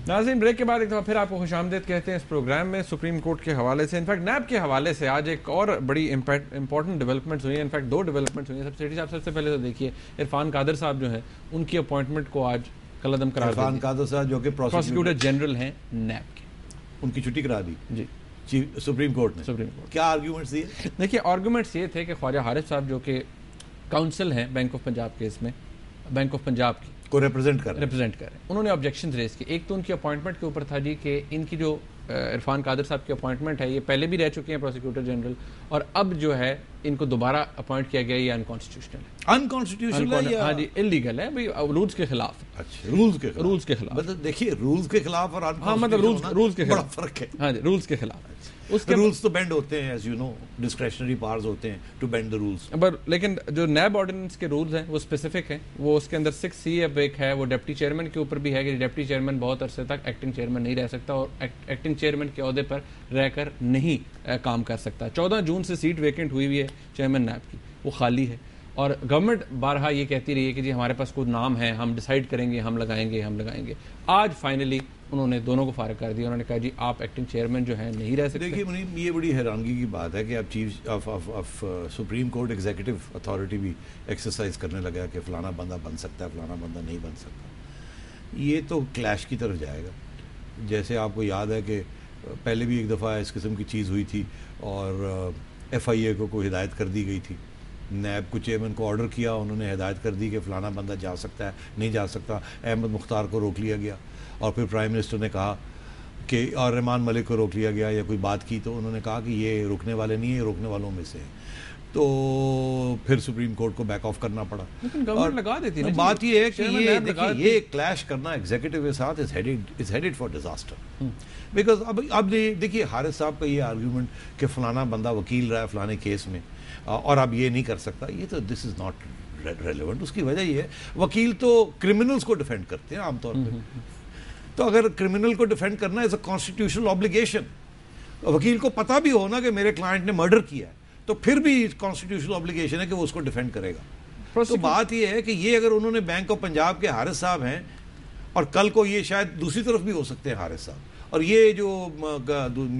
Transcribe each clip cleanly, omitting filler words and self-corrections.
नाज़रीन, ब्रेक के बाद एक दफ़ा फिर आपको खुशामदीद कहते हैं इस प्रोग्राम में। सुप्रीम कोर्ट के हवाले से, इनफैक्ट नैब के हवाले से आज एक और बड़ी इंपॉर्टेंट डेवलपमेंट्स हुई है। इनफैक्ट 2 डेवलपमेंट्स हुई हैं। सबसे पहले तो देखिए, इरफान कादर साहब जो हैं उनकी अपॉइंटमेंट को आज कलअदम करार दिया। इरफान कादर साहब जो कि प्रोसिक्यूटर जनरल हैं नैब के, उनकी छुट्टी करा दी जी सुप्रीम कोर्ट ने। क्या आर्ग्यूमेंट्स दिए? देखिए, आर्ग्यूमेंट्स ये थे कि ख्वाजा हारिस साहब जो कि काउंसिल हैं बैंक ऑफ पंजाब केस में, बैंक ऑफ पंजाब की को रिप्रेजेंट कर रहे हैं, उन्होंने ऑब्जेक्शन रेज किए। एक तो उनकी अपॉइंटमेंट के ऊपर था जी कि इनकी जो इरफान कादर साहब की अपॉइंटमेंट है, ये पहले भी रह चुके हैं प्रोसिक्यूटर जनरल, और अब जो है इनको दोबारा अपॉइंट किया गया, ये अनकॉन्स्टिट्यूशनल है। अनकॉन्स्टिट्यूशनल है? हाँ जी, इलीगल है भाई, रूल्स के खिलाफ। अच्छा, रूल्स के खिलाफ। मतलब देखिए, रूल्स के खिलाफ और हाँ, मतलब रूल्स के बड़ा फर्क है। हाँ जी, रूल्स के खिलाफ। उसके रूल्स तो बेंड होते हैं, as you know, discretionary powers होते हैं टू बेंड द रूल्स। पर लेकिन जो नैब ऑर्डिनेंस के रूल्स हैं वो स्पेसिफिक हैं। वो उसके अंदर 6C अब एक है, वो डिप्टी चेयरमैन के ऊपर भी है कि डिप्टी चेयरमैन बहुत अरसे तक एक्टिंग चेयरमैन नहीं रह सकता और एक्टिंग चेयरमैन के ओहदे पर रहकर नहीं काम कर सकता। 14 जून से सीट वेकेंट हुई हुई है चेयरमैन नैब की, वो खाली है। और गवर्नमेंट बारहा ये कहती रही है कि जी हमारे पास कोई नाम है, हम डिसाइड करेंगे, हम लगाएंगे। आज फाइनली उन्होंने दोनों को फारिग कर दिया। उन्होंने कहा जी आप एक्टिंग चेयरमैन जो है नहीं रह सकते। देखिए मुनीम, ये बड़ी हैरानगी की बात है कि अब chief of supreme court executive authority भी एक्सरसाइज करने लगा कि फलाना बंदा बन सकता है, फलाना बंदा नहीं बन सकता। ये तो क्लैश की तरफ जाएगा। जैसे आपको याद है कि पहले भी एक दफ़ा इस किस्म की चीज़ हुई थी और FIA को हिदायत कर दी गई थी। नैब को चेयरमैन को ऑर्डर किया, उन्होंने हिदायत कर दी कि फ़लाना बंदा जा सकता है, नहीं जा सकता। अहमद मुख्तार को रोक लिया गया और फिर प्राइम मिनिस्टर ने कहा कि, और रहमान मलिक को रोक लिया गया या कोई बात की तो उन्होंने कहा कि ये रुकने वाले नहीं है, रोकने वालों में से है। तो फिर सुप्रीम कोर्ट को बैक ऑफ करना पड़ा। और लगा देती है। बात ये है कि ये देखिए, ये क्लैश करना एग्जीक्यूटिव के साथ is headed for disaster. Because अब देखिए, हारिस साहब का ये आर्ग्यूमेंट कि फलाना बंदा वकील रहा है फलाने केस में और अब ये नहीं कर सकता, ये तो दिस इज नॉट रेलेवेंट। उसकी वजह ये है, वकील तो क्रिमिनल्स को डिफेंड करते हैं आमतौर पर। तो अगर क्रिमिनल को डिफेंड करना इज अ कॉन्स्टिट्यूशनल ऑब्लिगेशन, वकील को पता भी हो ना कि मेरे क्लाइंट ने मर्डर किया है, तो फिर भी कॉन्स्टिट्यूशनल ऑब्लिगेशन है कि वो उसको डिफेंड करेगा। तो बात ये है कि ये अगर उन्होंने बैंक ऑफ पंजाब के हारिस साहब हैं और कल को ये शायद दूसरी तरफ भी हो सकते हैं हारिस साहब, और ये जो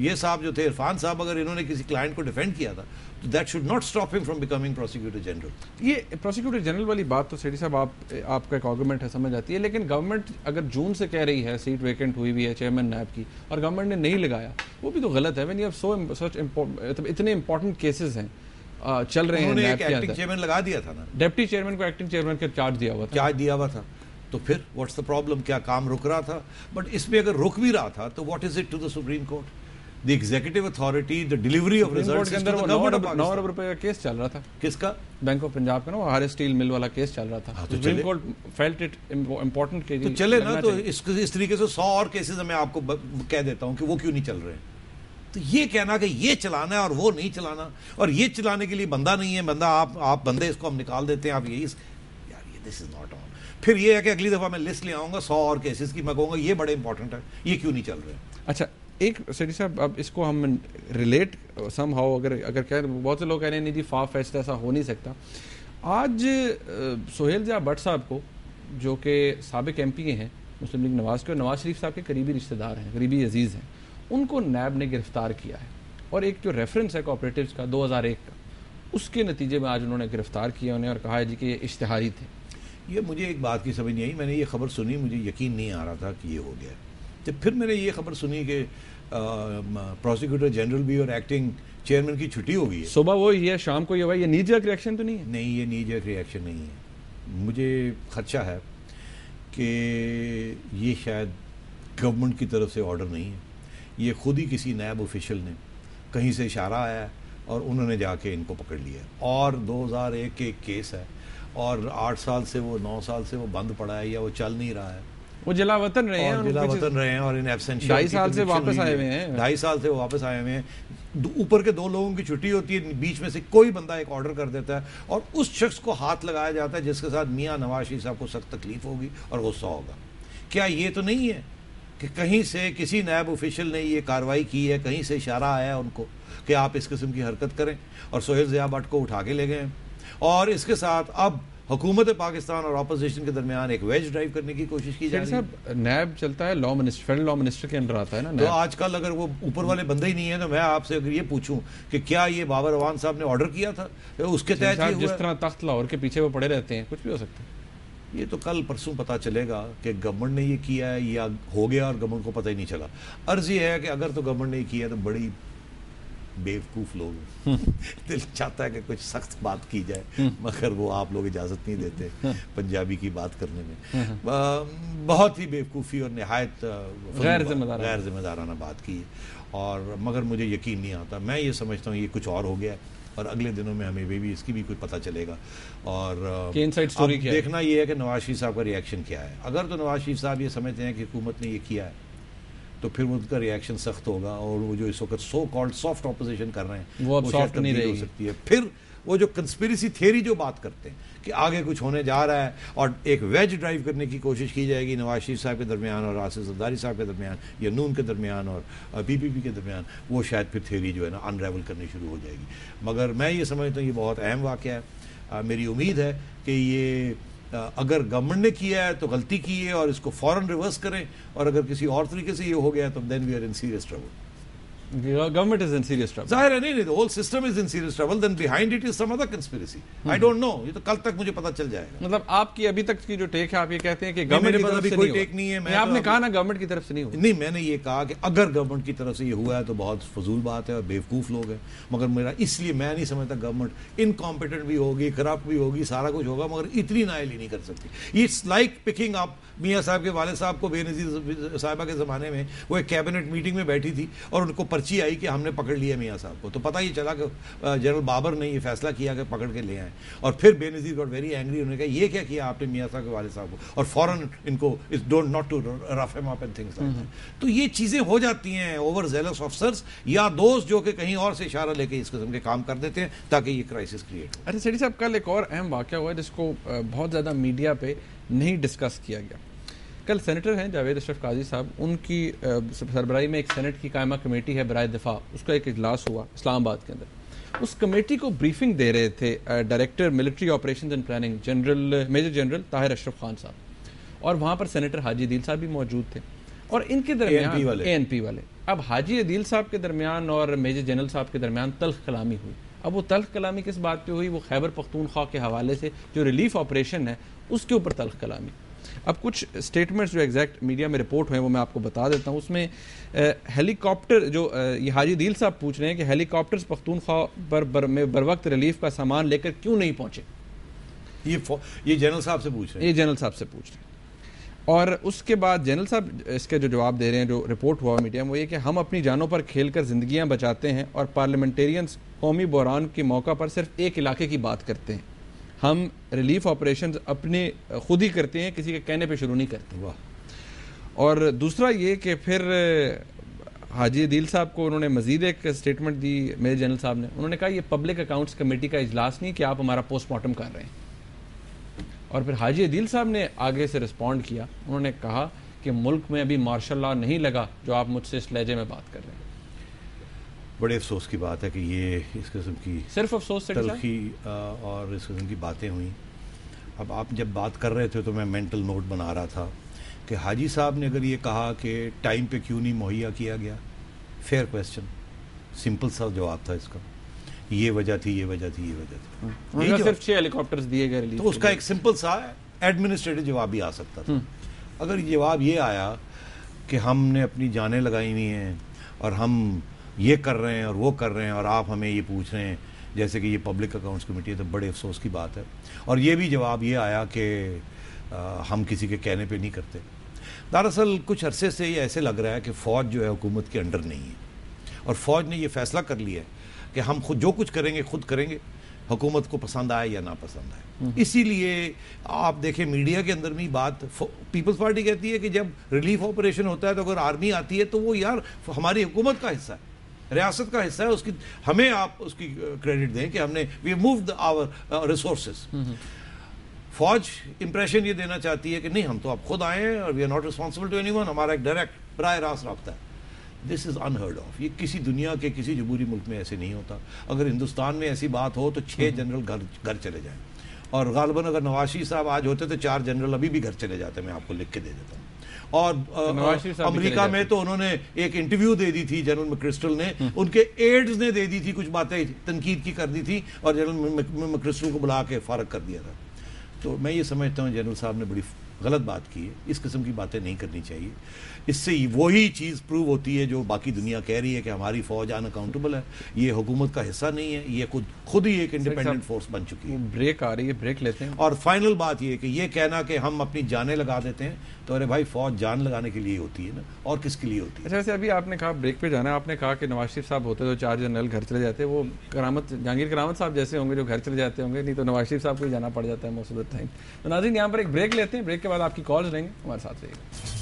ये साहब जो थे इरफान साहब, अगर इन्होंने किसी क्लाइंट को डिफेंड किया था तो that should not stop him from becoming prosecutor general. ये प्रोसिक्यूटर जनरल वाली बात तो सेठी साहब आपका एक आर्गुमेंट है, समझ आती है। लेकिन गवर्नमेंट अगर जून से कह रही है सीट वेकेंट हुई है चेयरमैन नैब की और गवर्नमेंट ने नहीं लगाया, वो भी तो गलत है। व्हेन यू हैव सच इतने इंपॉर्टेंट केसेस हैं चल रहे हैं, एक्टिंग चेयरमैन लगा दिया था ना, डिप्टी चेयरमैन को एक्टिंग चेयरमैन का चार्ज दिया हुआ था। तो फिर व्हाट्स द प्रॉब्लम? क्या काम रुक रहा था? बट इसमें अगर रुक भी रहा था तो what is it to the Supreme Court? The executive authority, the delivery of results. 9 अरब रुपए का केस चल रहा था। किसका? बैंक ऑफ पंजाब का ना, वो हारिस स्टील मिल वाला केस चल रहा था। Supreme court felt it important के तो चले ना, तो इस तरीके से 100 और केसेस मैं आपको कह देता हूं कि वो क्यों नहीं चल रहे हैं। तो ये कहना कि ये चलाना है और वो नहीं चलाना, और ये चलाने के लिए बंदा नहीं है, बंदा आप बंदे इसको हम निकाल देते हैं, आप यही यार, ये दिस इज नॉट ऑन। फिर ये है कि अगली दफा मैं लिस्ट ले आऊंगा 100 और केसेस की, मैं कहूंगा ये बड़े इंपॉर्टेंट है, ये क्यों नहीं चल रहे हैं। अच्छा, एक सेठी साहब, अब इसको हम रिलेट सम हाउ अगर कह, बहुत से लोग कह रहे हैं नहीं जी फार फेस्ट ऐसा हो नहीं सकता। आज सोहेल ज़िया भट्ट साहब को, जो कि साबिक MP हैं मुस्लिम लीग नवाज़ के, और नवाज शरीफ साहब के करीबी रिश्तेदार हैं, करीबी अजीज़ हैं, उनको नैब ने गिरफ्तार किया है। और एक जो रेफरेंस है कोऑपरेटिव्स का 2001 का, उसके नतीजे में आज उन्होंने गिरफ्तार किया उन्हें और कहा है जी कि ये इश्तिहारी थे। ये मुझे एक बात की समझ नहीं आई, मैंने ये खबर सुनी, मुझे यकीन नहीं आ रहा था कि ये हो गया। तो फिर मैंने ये खबर सुनी कि प्रोसिक्यूटर जनरल भी और एक्टिंग चेयरमैन की छुट्टी हो गई है। सुबह वो ये, शाम को ये हुआ। ये नी जर्क रिएक्शन तो नहीं है? नहीं, ये नी जर्क रिएक्शन नहीं है। मुझे खदशा है कि ये शायद गवर्नमेंट की तरफ से ऑर्डर नहीं है, ये खुद ही किसी नैब ऑफिशियल ने कहीं से इशारा आया है और उन्होंने जाके इनको पकड़ लिया। और 2001 के एक केस है और 8 साल से वो 9 साल से वो बंद पड़ा है या वो चल नहीं रहा है। वो जलावतन रहे हैं और इन एब्सेंशियल 2.5 साल से वापस आए हुए हैं। 2.5 साल से वो वापस आए हुए हैं। ऊपर के 2 लोगों की छुट्टी होती है, बीच में से कोई बंदा एक ऑर्डर कर देता है और उस शख्स को हाथ लगाया जाता है जिसके साथ मियां नवाज शरीफ साहब को सख्त तकलीफ होगी और गुस्सा होगा। क्या ये तो नहीं है कि कहीं से किसी नैब ऑफिशियल ने ये कार्रवाई की है, कहीं से इशारा आया है उनको कि आप इस किस्म की हरकत करें, और सोहेल ज़िया भट्ट को उठा के ले गए। और इसके साथ अब हुकूमत पाकिस्तान और अपोजिशन के दरमियान एक वेज ड्राइव करने की कोशिश की जा रही है। साहब नैब चलता है law minister, federal law minister के अंडर आता है ना। तो आजकल अगर वो ऊपर वाले बंदे ही नहीं है तो मैं आपसे अगर ये पूछूं कि क्या ये बाबर अवान साहब ने ऑर्डर किया था उसके तहत ये जिस तरह तख्त लाहौर के पीछे वो पड़े रहते हैं, कुछ भी हो सकता है। ये तो कल परसों पता चलेगा कि गवर्नमेंट ने ये किया है या हो गया और गवर्नमेंट को पता ही नहीं चला। अर्ज ये है कि अगर तो गवर्नमेंट ने किया तो बड़ी बेवकूफ लोग दिल चाहता है कि कुछ सख्त बात की जाए मगर वो आप लोग इजाजत नहीं देते पंजाबी की बात करने में। बहुत ही बेवकूफ़ी और निहायत गैर जिम्मेदाराना बात की है और मगर मुझे यकीन नहीं आता। मैं ये समझता हूँ ये कुछ और हो गया है और अगले दिनों में हमें भी इसकी भी कुछ पता चलेगा। और अब देखना ये है कि नवाज शरीफ साहब का रिएक्शन क्या है। अगर तो नवाज शरीफ साहब ये समझते हैं कि हुकूमत ने ये किया है तो फिर उनका रिएक्शन सख्त होगा और वो जो इस वक्त सो कॉल्ड सॉफ्ट ऑपोजिशन कर रहे हैं वो सॉफ्ट नहीं हो सकती है। फिर वो जो कंस्पिरेसी थियरी जो बात करते हैं कि आगे कुछ होने जा रहा है और एक वेज ड्राइव करने की कोशिश की जाएगी नवाज शरीफ साहब के दरमियान और आसिफ जरदारी साहब के दरमियान या नून के दरमियान और पीपीपी के दरमियान, वो शायद फिर थियरी जो है ना अनरेवल करनी शुरू हो जाएगी। मगर मैं ये समझता हूँ ये बहुत अहम वाक़या है। मेरी उम्मीद है कि ये अगर गवर्नमेंट ने किया है तो गलती की है और इसको फौरन रिवर्स करें और अगर किसी और तरीके से ये हो गया तो then we are in serious trouble. Government is in serious trouble. जाहिर है नहीं, the whole system is in serious trouble. Then behind it is some other conspiracy. I don't know. ये तो कल तक मुझे पता चल जाएगा। मतलब आपकी अभी तक की जो टेक है आप ये कहते हैं कि गवर्नमेंट की तरफ से कोई टेक नहीं है। आपने कहा ना गवर्नमेंट की तरफ से नहीं हुआ। नहीं, मैंने ये कहा कि अगर गवर्नमेंट की तरफ से ये हुआ है तो बहुत फजूल बात है और बेवकूफ़ लोग हैं। मगर मेरा इसलिए मैं नहीं समझता गवर्नमेंट इनकॉम्पिटेंट भी होगी, करप्ट भी होगी, सारा कुछ होगा मगर इतनी नाअहली नहीं कर सकती। इट्स लाइक पिकिंग अप मियाँ साहब के वाले साहब को बेनज़ीर साहिबा के ज़माने में वो एक कैबिनेट मीटिंग में बैठी थी और उनको पर्ची आई कि हमने पकड़ लिया मियाँ साहब को। तो पता ही चला कि जनरल बाबर ने ये फैसला किया कि पकड़ के ले आए और फिर बेनज़ीर गॉट वेरी एंग्री। उन्होंने कहा ये क्या किया आपने मियाँ साहब के वाले साहब को और फ़ौरन इनको इस don't not to rough him up and things like that. तो ये चीज़ें हो जाती हैं ओवर जेलस ऑफिसर्स या दोस्त जो कि कहीं और से इशारा लेके इस किस्म के काम कर देते हैं ताकि ये क्राइसिस क्रिएट हो। अच्छा सेठी साहब, कल एक और अहम वाक़या हुआ जिसको बहुत ज़्यादा मीडिया पे नहीं डिस्कस किया गया। कल सेनेटर हैं जावेद अशरफ काजी साहब, उनकी सरबराही में एक सेनेट की कायमा कमेटी है बराए दिफा, उसका एक इजलास हुआ इस्लामाबाद के अंदर। उस कमेटी को ब्रीफिंग दे रहे थे director military operations and planning major general Tahir Ashraf Khan साहब और वहाँ पर सेनेटर हाजी अदील साहब भी मौजूद थे और इनके दरमियान ANP वाले। अब हाजी अदील साहब के दरमियान और मेजर जनरल साहब के दरमियान तल्ख कलामी हुई। अब वो तल्ख कलामी किस बात पे हुई? वो खैबर पख्तूनख्वा के हवाले से जो रिलीफ ऑपरेशन है उसके ऊपर तल्ख कलामी। अब कुछ स्टेटमेंट्स जो एग्जैक्ट मीडिया में रिपोर्ट हुए वो मैं आपको बता देता हूँ। उसमें हेलीकॉप्टर जो ये हाजी अदील साहब पूछ रहे हैं कि हेलीकॉप्टर्स पख्तूनख्वा पर बर वक्त रिलीफ का सामान लेकर क्यों नहीं पहुंचे। ये जनरल साहब से पूछ रहे हैं। ये जनरल साहब से पूछ रहे हैं और उसके बाद जनरल साहब इसके जो जवाब दे रहे हैं, जो रिपोर्ट हुआ मीडिया में, वो ये कि हम अपनी जानों पर खेल कर जिंदगियाँ बचाते हैं और पार्लियामेंटेरियंस कौमी बहरान के मौका पर सिर्फ एक इलाके की बात करते हैं। हम रिलीफ ऑपरेशन अपने खुद ही करते हैं, किसी के कहने पे शुरू नहीं करते। वाह। और दूसरा ये कि फिर हाजी अदील साहब को उन्होंने मजीद एक स्टेटमेंट दी मेजर जनरल साहब ने। उन्होंने कहा ये पब्लिक अकाउंट्स कमेटी का इजलास नहीं कि आप हमारा पोस्टमार्टम कर रहे हैं। और फिर हाजी अदील साहब ने आगे से रिस्पॉन्ड किया, उन्होंने कहा कि मुल्क में अभी मार्शल लॉ नहीं लगा जो आप मुझसे इस लहजे में बात कर रहे हैं। बड़े अफसोस की बात है कि ये इस किस्म की सिर्फ अफसोस तलखी और इस किस्म की बातें हुई। अब आप जब बात कर रहे थे तो मैं मेंटल नोट बना रहा था कि हाजी साहब ने अगर ये कहा कि टाइम पे क्यों नहीं मुहैया किया गया, फेयर क्वेश्चन, सिंपल सा जवाब था इसका, ये वजह थी, ये वजह थी, ये वजह थी। सिर्फ 6 हेलीकॉप्टर्स दिए गए रिलीज, तो उसका एक सिंपल सा एडमिनिस्ट्रेटिव जवाब भी आ सकता था। अगर जवाब ये आया कि हमने अपनी जानें लगाई हुई हैं और हम ये कर रहे हैं और वो कर रहे हैं और आप हमें ये पूछ रहे हैं जैसे कि ये पब्लिक अकाउंट्स कमेटी है, तो बड़े अफसोस की बात है। और ये भी जवाब ये आया कि हम किसी के कहने पे नहीं करते। दरअसल कुछ अरसे से ये ऐसे लग रहा है कि फ़ौज जो है हुकूमत के अंडर नहीं है और फ़ौज ने ये फैसला कर लिया है कि हम खुद जो कुछ करेंगे खुद करेंगे, हुकूमत को पसंद आए या ना पसंद आए। इसीलिए आप देखें मीडिया के अंदर भी बात पीपल्स पार्टी कहती है कि जब रिलीफ ऑपरेशन होता है तो अगर आर्मी आती है तो वो यार हमारी हुकूमत का हिस्सा है, रियासत का हिस्सा है, उसकी हमें आप उसकी क्रेडिट दें कि हमने वी मूव्ड आवर रिसोर्सेज। फौज इंप्रेशन ये देना चाहती है कि नहीं हम तो आप खुद आए हैं और we are not responsible to anyone, हमारा एक डायरेक्ट बराह रास्त रब्ता है। This is unheard of. ये किसी दुनिया के किसी जमहूरी मुल्क में ऐसे नहीं होता। अगर हिंदुस्तान में ऐसी बात हो तो 6 जनरल घर चले जाएं और गालिबन अगर नवाज शरीफ साहब आज होते तो 4 जनरल अभी भी घर चले जाते, मैं आपको लिख के दे देता हूँ। और अमेरिका में तो उन्होंने एक इंटरव्यू दे दी थी जनरल मैक्रिस्टल ने, उनके एड्स ने दे दी थी, कुछ बातें तनकीद की कर दी थी और जनरल मैक्रिस्टल को बुला के फारग कर दिया था। तो मैं ये समझता हूँ जनरल साहब ने बड़ी गलत बात की है, इस किस्म की बातें नहीं करनी चाहिए। इससे वही चीज़ प्रूव होती है जो बाकी दुनिया कह रही है कि हमारी फौज अनअकाउंटेबल है, ये हुकूमत का हिस्सा नहीं है, ये खुद ही एक इंडिपेंडेंट फोर्स बन चुकी है। ब्रेक आ रही है, ब्रेक लेते हैं। और फाइनल बात ये कि ये कहना कि हम अपनी जानें लगा देते हैं, तो अरे भाई फौज जान लगाने के लिए होती है ना, और किसके लिए होती है? अच्छा, अभी आपने कहा ब्रेक पे जाना है, आपने कहा कि नवाज शरीफ साहब होते तो 4 जनरल घर चले जाते, वो जहांगीर करामत साहब जैसे होंगे जो घर चले जाते होंगे, नहीं तो नवाज शरीफ साहब को ही जाना पड़ जाता है मोस्ट ऑफ द टाइम। तो नाज़रीन यहाँ पर एक ब्रेक लेते हैं, ब्रेक के बाद आपकी कॉल्स रहेंगे, हमारे साथ रहिएगा।